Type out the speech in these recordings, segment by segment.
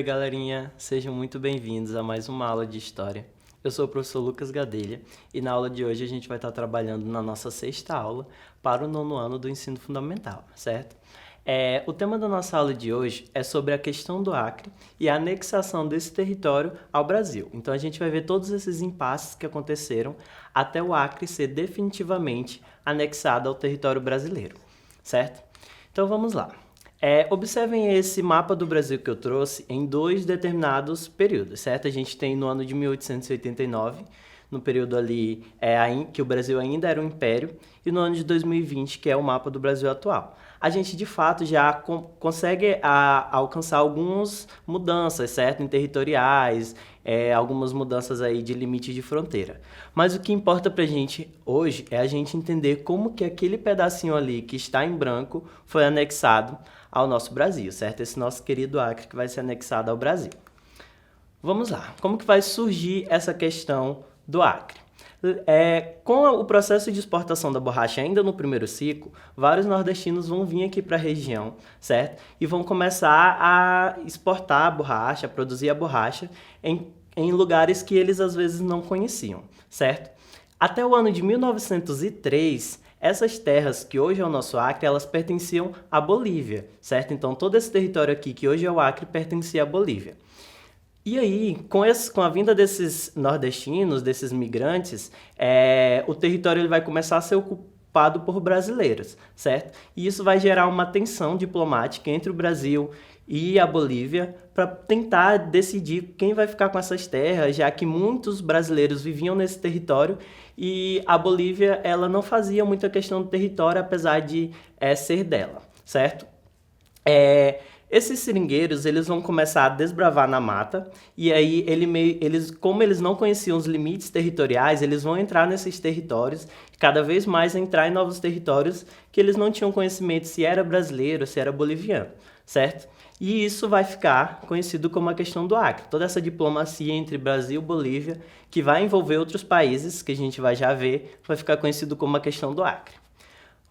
Oi, galerinha! Sejam muito bem-vindos a mais uma aula de História. Eu sou o professor Lucas Gadelha e na aula de hoje a gente vai estar trabalhando na nossa sexta aula para o nono ano do ensino fundamental, certo? O tema da nossa aula de hoje é sobre a questão do Acre e a anexação desse território ao Brasil. Então a gente vai ver todos esses impasses que aconteceram até o Acre ser definitivamente anexado ao território brasileiro, certo? Então vamos lá. Observem esse mapa do Brasil que eu trouxe em dois determinados períodos, certo? A gente tem no ano de 1889, no período ali que o Brasil ainda era um império, e no ano de 2020, que é o mapa do Brasil atual. A gente, de fato, já consegue alcançar algumas mudanças, certo? Em territoriais, algumas mudanças aí de limite de fronteira. Mas o que importa pra gente hoje é a gente entender como que aquele pedacinho ali que está em branco foi anexado ao nosso Brasil, certo? Esse nosso querido Acre que vai ser anexado ao Brasil. Vamos lá. Como que vai surgir essa questão do Acre? Com o processo de exportação da borracha ainda no primeiro ciclo, vários nordestinos vão vir aqui para a região, certo? E vão começar a exportar a borracha, a produzir a borracha em lugares que eles às vezes não conheciam, certo? Até o ano de 1903, essas terras que hoje é o nosso Acre, elas pertenciam à Bolívia, certo? Então todo esse território aqui que hoje é o Acre pertencia à Bolívia. E aí, com a vinda desses nordestinos, desses migrantes, o território ele vai começar a ser ocupado por brasileiros, certo? E isso vai gerar uma tensão diplomática entre o Brasil e a Bolívia para tentar decidir quem vai ficar com essas terras, já que muitos brasileiros viviam nesse território e a Bolívia ela não fazia muita questão do território, apesar de ser dela, certo? Esses seringueiros, eles vão começar a desbravar na mata, e aí como eles não conheciam os limites territoriais, eles vão entrar nesses territórios, cada vez mais entrar em novos territórios que eles não tinham conhecimento se era brasileiro, se era boliviano, certo? E isso vai ficar conhecido como a questão do Acre. Toda essa diplomacia entre Brasil e Bolívia, que vai envolver outros países, que a gente vai já ver, vai ficar conhecido como a questão do Acre.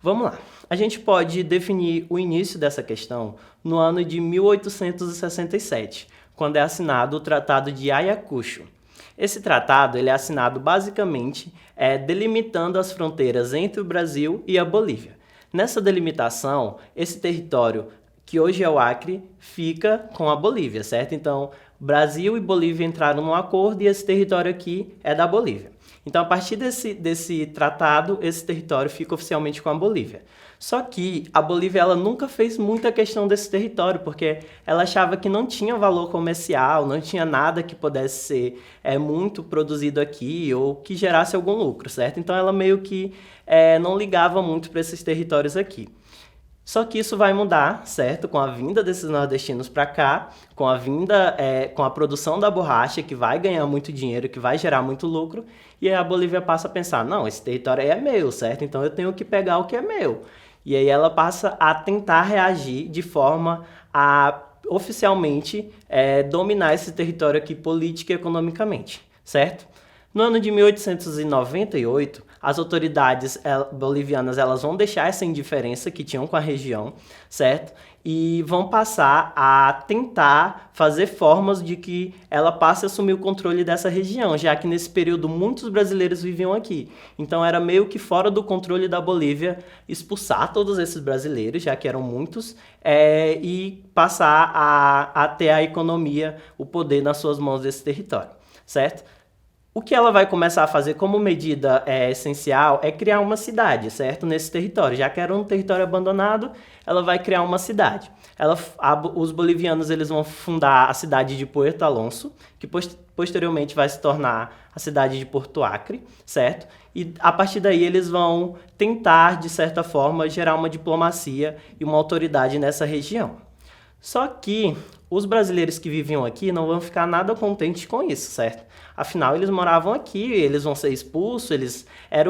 Vamos lá. A gente pode definir o início dessa questão no ano de 1867, quando é assinado o Tratado de Ayacucho. Esse tratado ele é assinado basicamente delimitando as fronteiras entre o Brasil e a Bolívia. Nessa delimitação, esse território, que hoje é o Acre, fica com a Bolívia, certo? Então, Brasil e Bolívia entraram num acordo e esse território aqui é da Bolívia. Então, a partir desse tratado, esse território fica oficialmente com a Bolívia. Só que a Bolívia ela nunca fez muita questão desse território, porque ela achava que não tinha valor comercial, não tinha nada que pudesse ser muito produzido aqui ou que gerasse algum lucro, certo? Então, ela meio que não ligava muito para esses territórios aqui. Só que isso vai mudar, certo? Com a vinda desses nordestinos para cá, com a produção da borracha, que vai ganhar muito dinheiro, que vai gerar muito lucro, e aí a Bolívia passa a pensar, não, esse território aí é meu, certo? Então eu tenho que pegar o que é meu. E aí ela passa a tentar reagir de forma a oficialmente dominar esse território aqui política e economicamente, certo? No ano de 1898, as autoridades bolivianas elas vão deixar essa indiferença que tinham com a região, certo? E vão passar a tentar fazer formas de que ela passe a assumir o controle dessa região, já que nesse período muitos brasileiros viviam aqui. Então era meio que fora do controle da Bolívia expulsar todos esses brasileiros, já que eram muitos, e passar a ter a economia, o poder nas suas mãos desse território, certo? O que ela vai começar a fazer como medida essencial é criar uma cidade, certo? Nesse território. Já que era um território abandonado, ela vai criar uma cidade. Os bolivianos eles vão fundar a cidade de Puerto Alonso, que posteriormente vai se tornar a cidade de Porto Acre, certo? E a partir daí eles vão tentar, de certa forma, gerar uma diplomacia e uma autoridade nessa região. Só que os brasileiros que viviam aqui não vão ficar nada contentes com isso, certo? Afinal, eles moravam aqui, eles vão ser expulsos, era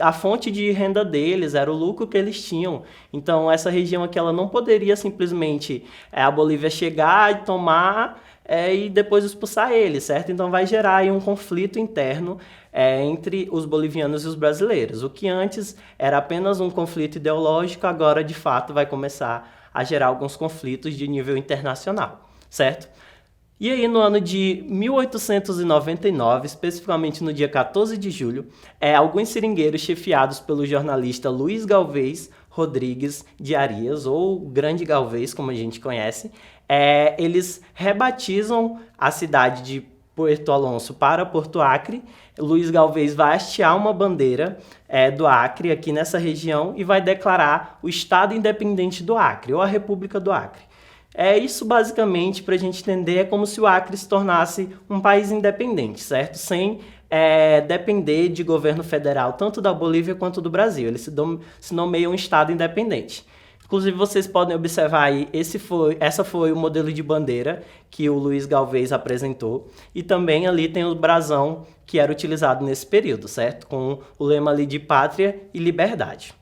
a fonte de renda deles, era o lucro que eles tinham. Então, essa região aqui ela não poderia simplesmente a Bolívia chegar e tomar e depois expulsar eles, certo? Então, vai gerar aí um conflito interno entre os bolivianos e os brasileiros. O que antes era apenas um conflito ideológico, agora, de fato, vai começar a gerar alguns conflitos de nível internacional, certo? E aí, no ano de 1899, especificamente no dia 14 de julho, alguns seringueiros chefiados pelo jornalista Luiz Galvez Rodrigues de Arias, ou Grande Galvez, como a gente conhece, eles rebatizam a cidade de Puerto Alonso para Porto Acre. Luiz Galvez vai hastear uma bandeira do Acre aqui nessa região e vai declarar o Estado Independente do Acre, ou a República do Acre. Isso basicamente, para a gente entender, é como se o Acre se tornasse um país independente, certo? Sem depender de governo federal, tanto da Bolívia quanto do Brasil. Ele se nomeia um Estado independente. Inclusive, vocês podem observar aí, essa foi o modelo de bandeira que o Luiz Galvez apresentou. E também ali tem o brasão que era utilizado nesse período, certo? Com o lema ali de pátria e liberdade.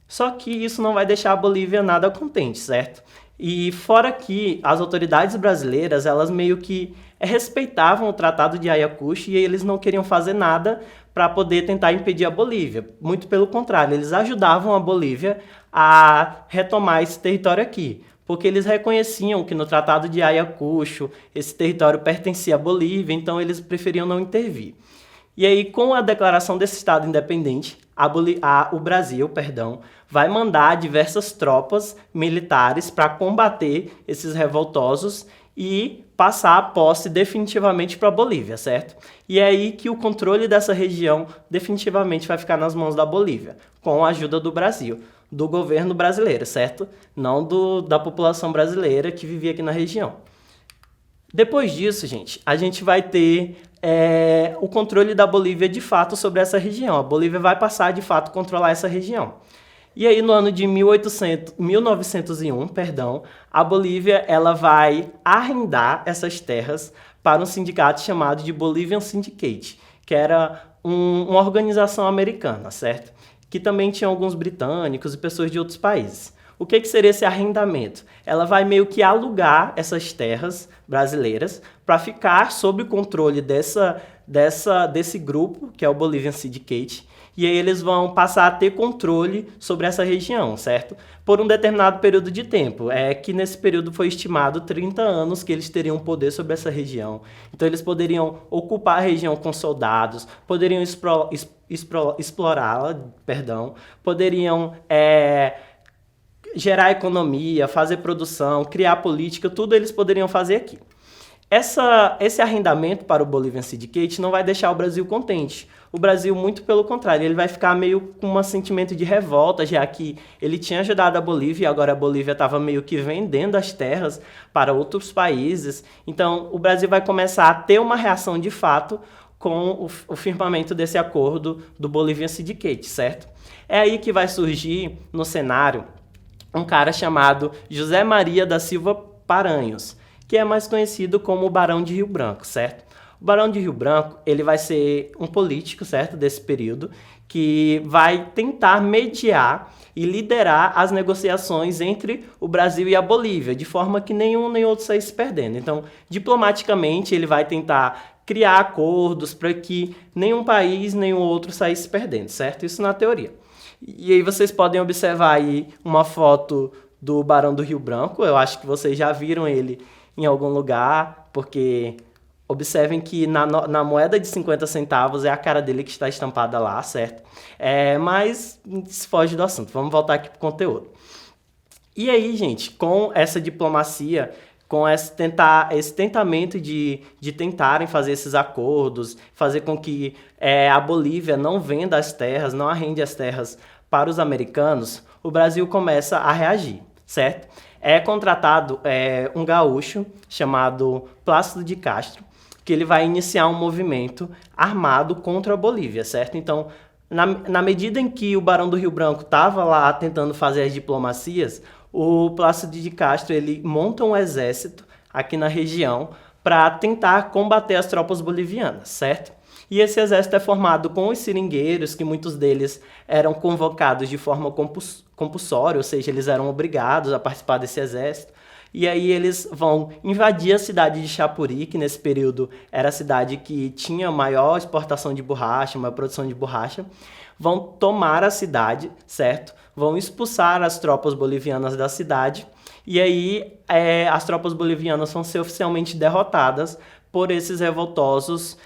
Só que isso não vai deixar a Bolívia nada contente, certo? E fora que as autoridades brasileiras, elas meio que respeitavam o Tratado de Ayacucho e eles não queriam fazer nada para poder tentar impedir a Bolívia. Muito pelo contrário, eles ajudavam a Bolívia a retomar esse território aqui, porque eles reconheciam que no Tratado de Ayacucho esse território pertencia à Bolívia, então eles preferiam não intervir. E aí, com a declaração desse Estado independente, o Brasil, vai mandar diversas tropas militares para combater esses revoltosos e passar a posse definitivamente para a Bolívia, certo? E é aí que o controle dessa região definitivamente vai ficar nas mãos da Bolívia, com a ajuda do Brasil, do governo brasileiro, certo? Não da população brasileira que vivia aqui na região. Depois disso, gente, a gente vai ter o controle da Bolívia de fato sobre essa região. A Bolívia vai passar de fato a controlar essa região. E aí, no ano de 1901, a Bolívia ela vai arrendar essas terras para um sindicato chamado de Bolivian Syndicate, que era uma organização americana, certo? Que também tinha alguns britânicos e pessoas de outros países. O que seria esse arrendamento? Ela vai meio que alugar essas terras brasileiras para ficar sob o controle desse grupo, que é o Bolivian Syndicate, e aí eles vão passar a ter controle sobre essa região, certo? Por um determinado período de tempo. Que nesse período foi estimado 30 anos que eles teriam poder sobre essa região. Então eles poderiam ocupar a região com soldados, poderiam explorá-la, poderiam gerar economia, fazer produção, criar política, tudo eles poderiam fazer aqui. Esse arrendamento para o Bolivian Syndicate não vai deixar o Brasil contente. O Brasil, muito pelo contrário, ele vai ficar meio com um sentimento de revolta, já que ele tinha ajudado a Bolívia e agora a Bolívia estava meio que vendendo as terras para outros países. Então, o Brasil vai começar a ter uma reação de fato com o firmamento desse acordo do Bolivian Syndicate, certo? É aí que vai surgir no cenário um cara chamado José Maria da Silva Paranhos, que é mais conhecido como o Barão de Rio Branco, certo? O Barão de Rio Branco, ele vai ser um político, certo, desse período, que vai tentar mediar e liderar as negociações entre o Brasil e a Bolívia, de forma que nenhum nem outro saísse perdendo. Então, diplomaticamente, ele vai tentar criar acordos para que nenhum país, nenhum outro saísse perdendo, certo? Isso na teoria. E aí vocês podem observar aí uma foto do Barão do Rio Branco. Eu acho que vocês já viram ele em algum lugar, porque observem que na moeda de 50 centavos é a cara dele que está estampada lá, certo? Mas isso foge do assunto. Vamos voltar aqui para o conteúdo. E aí, gente, com essa diplomacia, com esse tentamento de tentarem fazer esses acordos, fazer com que a Bolívia não venda as terras, não arrende as terras para os americanos, o Brasil começa a reagir, certo? É contratado um gaúcho chamado Plácido de Castro, que ele vai iniciar um movimento armado contra a Bolívia, certo? Então, na medida em que o Barão do Rio Branco estava lá tentando fazer as diplomacias, o Plácido de Castro ele monta um exército aqui na região para tentar combater as tropas bolivianas, certo? E esse exército é formado com os seringueiros, que muitos deles eram convocados de forma compulsória, ou seja, eles eram obrigados a participar desse exército. E aí eles vão invadir a cidade de Chapuri, que nesse período era a cidade que tinha maior exportação de borracha, maior produção de borracha. Vão tomar a cidade, certo? Vão expulsar as tropas bolivianas da cidade. E aí as tropas bolivianas vão ser oficialmente derrotadas por esses revoltosos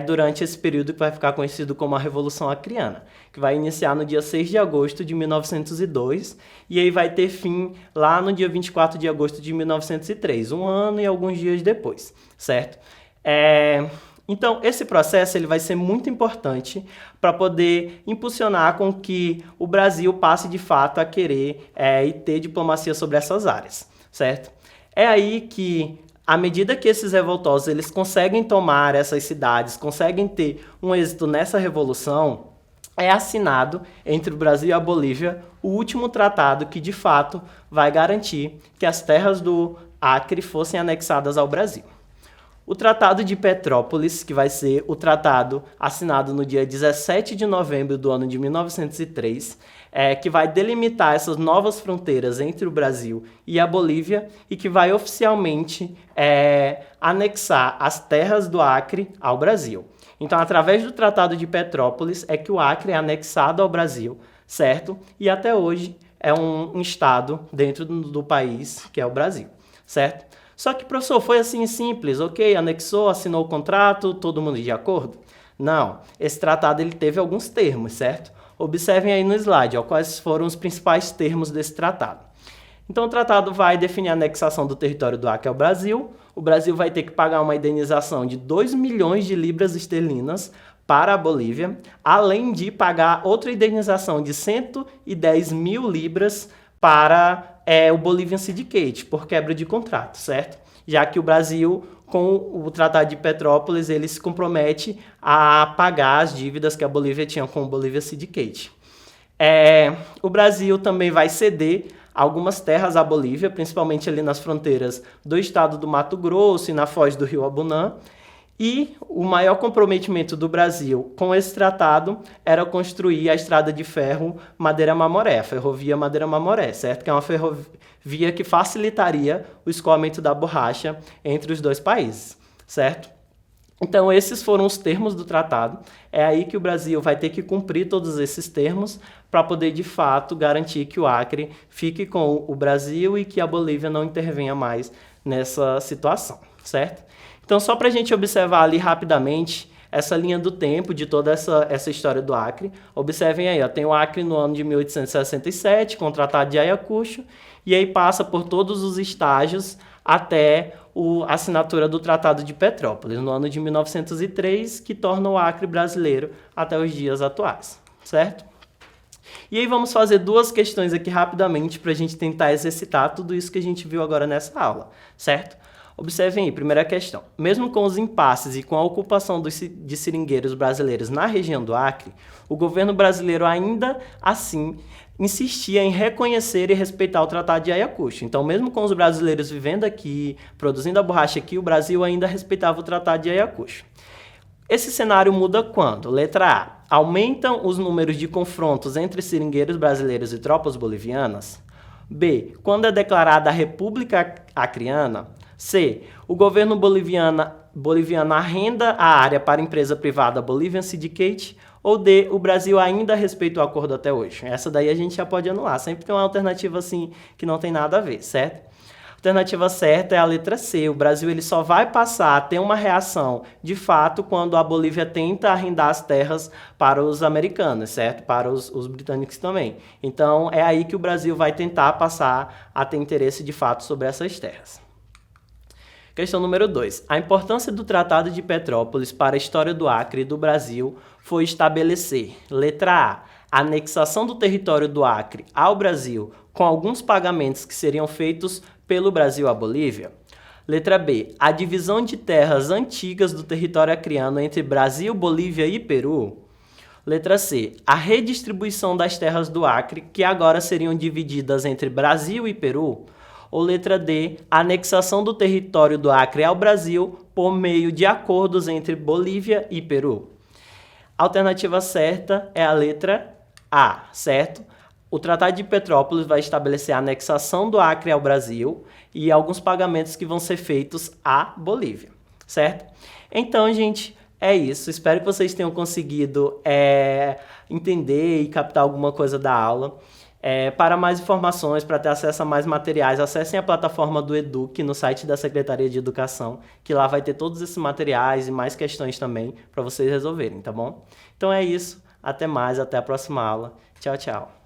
durante esse período que vai ficar conhecido como a Revolução Acreana, que vai iniciar no dia 6 de agosto de 1902 e aí vai ter fim lá no dia 24 de agosto de 1903, um ano e alguns dias depois, certo? Então, esse processo ele vai ser muito importante para poder impulsionar com que o Brasil passe de fato a querer e ter diplomacia sobre essas áreas, certo? É aí que, à medida que esses revoltosos eles conseguem tomar essas cidades, conseguem ter um êxito nessa revolução, é assinado entre o Brasil e a Bolívia o último tratado que, de fato, vai garantir que as terras do Acre fossem anexadas ao Brasil. O Tratado de Petrópolis, que vai ser o tratado assinado no dia 17 de novembro do ano de 1903, que vai delimitar essas novas fronteiras entre o Brasil e a Bolívia e que vai oficialmente anexar as terras do Acre ao Brasil. Então, através do Tratado de Petrópolis, é que o Acre é anexado ao Brasil, certo? E até hoje é um estado dentro do país, que é o Brasil, certo? Só que, professor, foi assim simples, ok, anexou, assinou o contrato, todo mundo de acordo? Não, esse tratado ele teve alguns termos, certo? Observem aí no slide, quais foram os principais termos desse tratado. Então, o tratado vai definir a anexação do território do Acre ao Brasil. O Brasil vai ter que pagar uma indenização de 2 milhões de libras esterlinas para a Bolívia, além de pagar outra indenização de 110 mil libras para o Bolivian Syndicate, por quebra de contrato, certo? Já que o Brasil, com o Tratado de Petrópolis, ele se compromete a pagar as dívidas que a Bolívia tinha com o Bolivian Syndicate. O Brasil também vai ceder algumas terras à Bolívia, principalmente ali nas fronteiras do estado do Mato Grosso e na foz do rio Abunã. E o maior comprometimento do Brasil com esse tratado era construir a estrada de ferro Madeira-Mamoré, a ferrovia Madeira-Mamoré, certo? Que é uma ferrovia que facilitaria o escoamento da borracha entre os dois países, certo? Então, esses foram os termos do tratado. É aí que o Brasil vai ter que cumprir todos esses termos para poder, de fato, garantir que o Acre fique com o Brasil e que a Bolívia não intervenha mais nessa situação, certo? Então, só para a gente observar ali rapidamente essa linha do tempo de toda essa história do Acre. Observem aí, tem o Acre no ano de 1867, com o Tratado de Ayacucho, e aí passa por todos os estágios até a assinatura do Tratado de Petrópolis, no ano de 1903, que torna o Acre brasileiro até os dias atuais, certo? E aí vamos fazer duas questões aqui rapidamente para a gente tentar exercitar tudo isso que a gente viu agora nessa aula, certo? Observem aí, primeira questão. Mesmo com os impasses e com a ocupação de seringueiros brasileiros na região do Acre, o governo brasileiro ainda assim insistia em reconhecer e respeitar o Tratado de Ayacucho. Então, mesmo com os brasileiros vivendo aqui, produzindo a borracha aqui, o Brasil ainda respeitava o Tratado de Ayacucho. Esse cenário muda quando? Letra A. Aumentam os números de confrontos entre seringueiros brasileiros e tropas bolivianas. B. Quando é declarada a República Acreana. C. O governo boliviano arrenda a área para a empresa privada Bolivian Syndicate. Ou D. O Brasil ainda respeita o acordo até hoje. Essa daí a gente já pode anular. Sempre tem uma alternativa assim que não tem nada a ver, certo? A alternativa certa é a letra C. O Brasil ele só vai passar a ter uma reação de fato quando a Bolívia tenta arrendar as terras para os americanos, certo? Para os britânicos também. Então é aí que o Brasil vai tentar passar a ter interesse de fato sobre essas terras. Questão número 2. A importância do Tratado de Petrópolis para a história do Acre e do Brasil foi estabelecer, letra A, anexação do território do Acre ao Brasil com alguns pagamentos que seriam feitos pelo Brasil à Bolívia. Letra B, a divisão de terras antigas do território acreano entre Brasil, Bolívia e Peru. Letra C, a redistribuição das terras do Acre, que agora seriam divididas entre Brasil e Peru. Ou letra D, a anexação do território do Acre ao Brasil por meio de acordos entre Bolívia e Peru. A alternativa certa é a letra A, certo? O Tratado de Petrópolis vai estabelecer a anexação do Acre ao Brasil e alguns pagamentos que vão ser feitos à Bolívia, certo? Então, gente, é isso. Espero que vocês tenham conseguido entender e captar alguma coisa da aula. Para mais informações, para ter acesso a mais materiais, acessem a plataforma do Eduque no site da Secretaria de Educação, que lá vai ter todos esses materiais e mais questões também para vocês resolverem, tá bom? Então é isso. Até mais, até a próxima aula. Tchau, tchau.